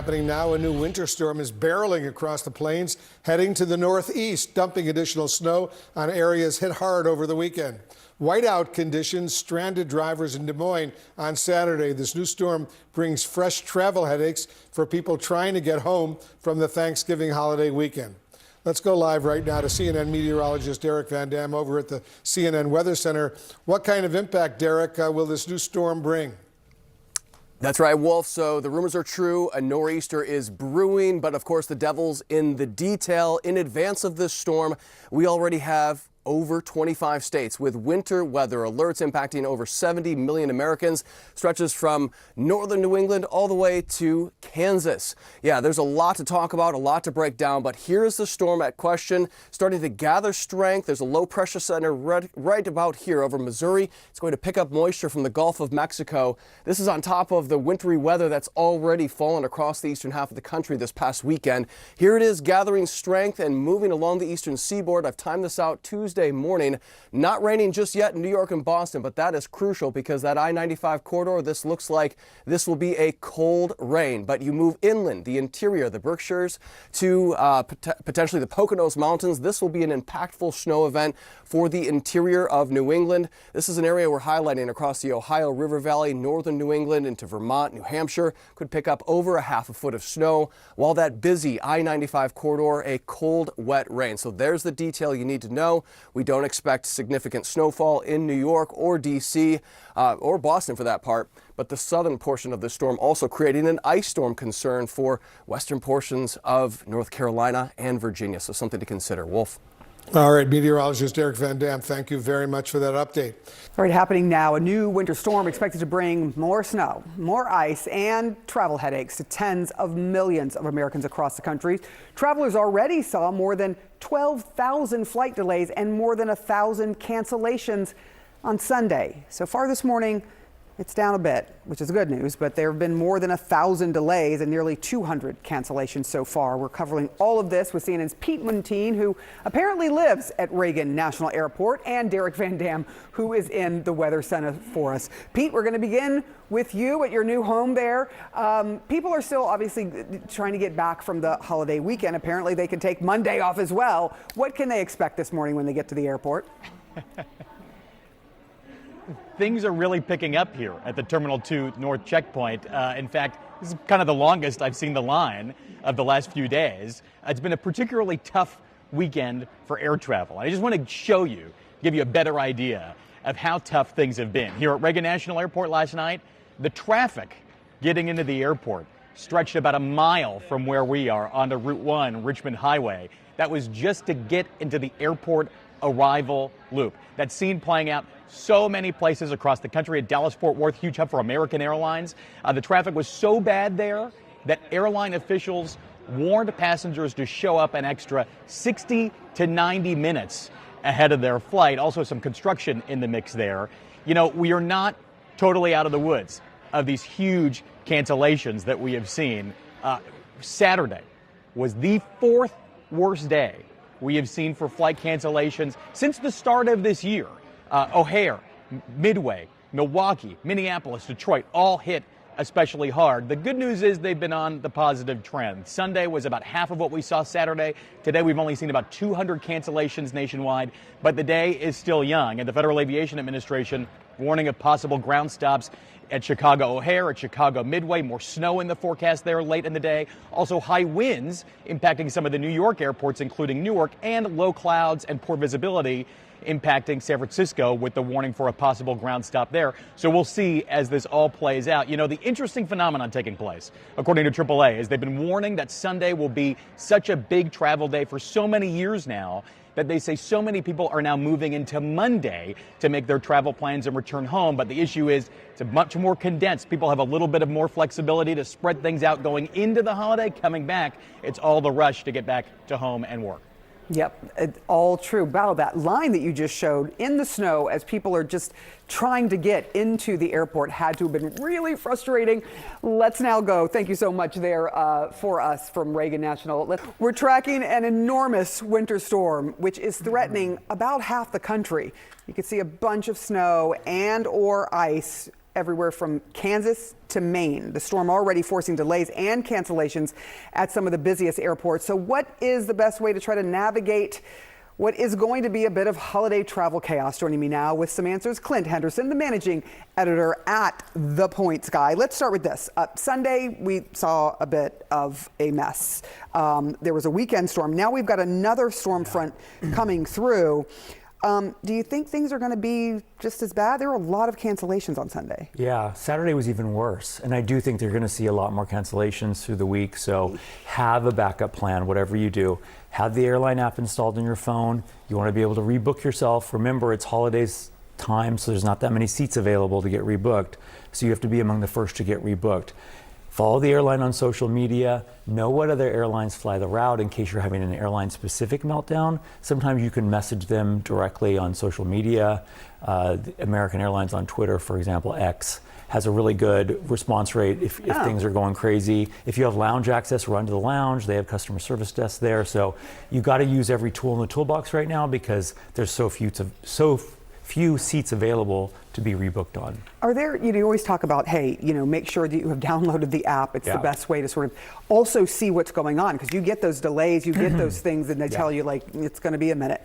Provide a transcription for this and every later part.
happening now. A new winter storm is barreling across the plains, heading to the northeast, dumping additional snow on areas hit hard over the weekend. Whiteout conditions stranded drivers in Des Moines on Saturday. This new storm brings fresh travel headaches for people trying to get home from the Thanksgiving holiday weekend. Let's go live right now to CNN meteorologist Derek Van Dam over at the CNN Weather Center. What kind of impact, Derek, will this new storm bring? That's right, Wolf. So the rumors are true. A nor'easter is brewing, but of course the devil's in the detail. In advance of this storm, we already have over 25 states with winter weather alerts impacting over 70 million Americans. Stretches from northern New England all the way to Kansas. Yeah, there's a lot to talk about, a lot to break down, but here's the storm at question, starting to gather strength. There's a low pressure center right about here over Missouri. It's going to pick up moisture from the Gulf of Mexico. This is on top of the wintry weather that's already fallen across the eastern half of the country this past weekend. Here it is gathering strength and moving along the eastern seaboard. I've timed this out Tuesday morning. Not raining just yet in New York and Boston, but that is crucial because that I-95 corridor, this looks like this will be a cold rain. But you move inland, the interior, the Berkshires to potentially the Poconos Mountains. This will be an impactful snow event for the interior of New England. This is an area we're highlighting across the Ohio River Valley, northern New England into Vermont, New Hampshire. Could pick up over a half a foot of snow, while that busy I-95 corridor, a cold, wet rain. So there's the detail you need to know. We don't expect significant snowfall in New York or D.C. Or Boston for that part, but the southern portion of the storm also creating an ice storm concern for western portions of North Carolina and Virginia. So something to consider. Wolf. All right, meteorologist Derek Van Dam, thank you very much for that update. All right, happening now, a new winter storm expected to bring more snow, more ice, and travel headaches to tens of millions of Americans across the country. Travelers already saw more than 12,000 flight delays and more than 1,000 cancellations on Sunday. So far this morning, it's down a bit, which is good news, but there have been more than 1,000 delays and nearly 200 cancellations so far. We're covering all of this with CNN's Pete Muntean, who apparently lives at Reagan National Airport, and Derek Van Dam, who is in the Weather Center for us. Pete, we're going to begin with you at your new home there. People are still obviously trying to get back from the holiday weekend. Apparently they can take Monday off as well. What can they expect this morning when they get to the airport? Things are really picking up here at the Terminal 2 North checkpoint. In fact, this is kind of the longest I've seen the line of the last few days. It's been a particularly tough weekend for air travel. I just want to show you, give you a better idea of how tough things have been. Here at Reagan National Airport last night, the traffic getting into the airport stretched about a mile from where we are onto Route 1 Richmond Highway. That was just to get into the airport arrival loop. That scene playing out so many places across the country. At Dallas-Fort Worth, huge hub for American Airlines. The traffic was so bad there that airline officials warned passengers to show up an extra 60 to 90 minutes ahead of their flight. Also some construction in the mix there. You know, we are not totally out of the woods of these huge cancellations that we have seen. Saturday was the fourth worst day we have seen for flight cancellations since the start of this year. O'Hare, Midway, Milwaukee, Minneapolis, Detroit all hit especially hard. The good news is they've been on the positive trend. Sunday was about half of what we saw Saturday. Today we've only seen about 200 cancellations nationwide, but the day is still young. And the Federal Aviation Administration warning of possible ground stops at Chicago O'Hare, at Chicago Midway, more snow in the forecast there late in the day. Also high winds impacting some of the New York airports, including Newark, and low clouds and poor visibility impacting San Francisco with the warning for a possible ground stop there. So we'll see as this all plays out. You know, the interesting phenomenon taking place, according to AAA, is they've been warning that Sunday will be such a big travel day for so many years now that they say so many people are now moving into Monday to make their travel plans and return home. But the issue is it's much more condensed. People have a little bit of more flexibility to spread things out going into the holiday. Coming back, it's all the rush to get back to home and work. Yep, all true. Wow, that line that you just showed in the snow as people are just trying to get into the airport had to have been really frustrating. Let's now go. Thank you so much there for us from Reagan National. We're tracking an enormous winter storm, which is threatening about half the country. You can see a bunch of snow and or ice everywhere from Kansas to Maine. The storm already forcing delays and cancellations at some of the busiest airports. So what is the best way to try to navigate what is going to be a bit of holiday travel chaos? Joining me now with some answers, Clint Henderson, the managing editor at The Points Guy. Let's start with this. Sunday, we saw a bit of a mess. There was a weekend storm. Now we've got another storm front coming through. Do you think things are going to be just as bad? There were a lot of cancellations on Sunday. Yeah, Saturday was even worse. And I do think they're going to see a lot more cancellations through the week. So have a backup plan, whatever you do. Have the airline app installed on your phone. You want to be able to rebook yourself. Remember, it's holidays time, so there's not that many seats available to get rebooked. So you have to be among the first to get rebooked. Follow the airline on social media. Know what other airlines fly the route in case you're having an airline-specific meltdown. Sometimes you can message them directly on social media. American Airlines on Twitter, for example, X, has a really good response rate if things are going crazy. If you have lounge access, run to the lounge. They have customer service desks there. So you got to use every tool in the toolbox right now because there's so few seats available to be rebooked on. Are there, you always talk about, hey, make sure that you have downloaded the app. It's the best way to sort of also see what's going on, because you get those delays, you get those things, and they tell you like it's going to be a minute.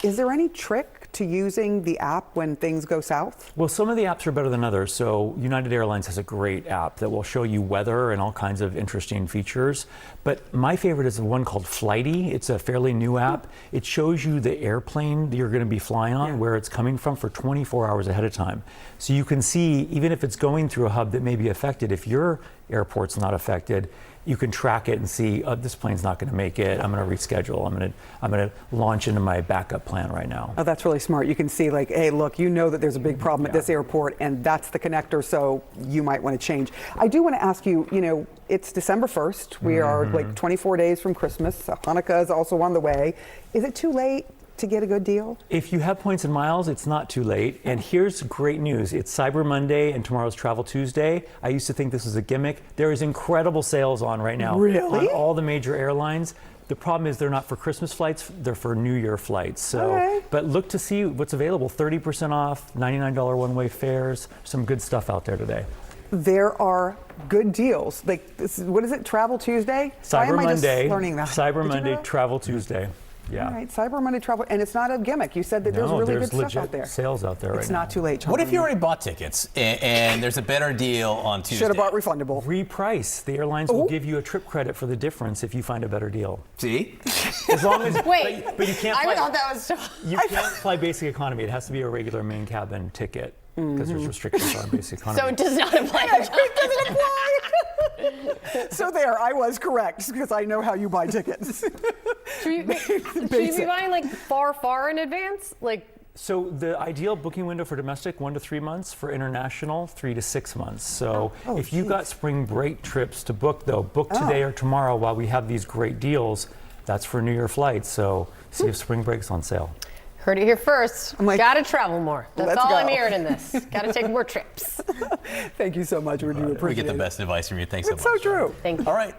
Is there any trick to using the app when things go south? Well, some of the apps are better than others. So United Airlines has a great app that will show you weather and all kinds of interesting features. But my favorite is the one called Flighty. It's a fairly new app. It shows you the airplane that you're going to be flying on, where it's coming from for 24 hours ahead of time. So you can see, even if it's going through a hub that may be affected, if your airport's not affected, you can track it and see, oh, this plane's not going to make it. I'm going to reschedule. I'm going to launch into my backup plan right now. Oh, that's really smart. You can see like, hey, look, that there's a big problem at this airport, and that's the connector, so you might want to change. I do want to ask you, it's December 1st. We are like 24 days from Christmas. Hanukkah is also on the way. Is it too late to get a good deal? If you have points and miles, it's not too late. And here's great news. It's Cyber Monday and tomorrow's Travel Tuesday. I used to think this was a gimmick. There is incredible sales on right now. Really? On all the major airlines. The problem is they're not for Christmas flights, they're for New Year flights. So, but look to see what's available. 30% off, $99 one-way fares, some good stuff out there today. There are good deals. Like, what is it, Travel Tuesday? Cyber Why am I Monday, just learning that? Cyber Monday, Travel Tuesday. Yeah. All right, Cyber Monday Travel, and it's not a gimmick. You said that there's really good stuff out there. Sales out there right now. It's not too late, John. What if you already bought tickets and there's a better deal on Tuesday? Should have bought refundable. Reprice. The airlines will give you a trip credit for the difference if you find a better deal. See? As long as Wait, but you can't fly. I thought that was so. You can't fly basic economy. It has to be a regular main cabin ticket because there's restrictions on basic economy. So it does not apply. It doesn't apply. So there, I was correct because I know how you buy tickets. Should we be buying like far in advance? So the ideal booking window for domestic, 1 to 3 months. For international, 3 to 6 months. So if you got spring break trips to book, though, book today or tomorrow while we have these great deals. That's for New Year flights. So see if spring break's on sale. Heard it here first. Gotta travel more. That's all I'm hearing in this. Gotta take more trips. Thank you so much. We do appreciate it. We get the best advice from you. Thanks so much. It's so true. Thank you. All right.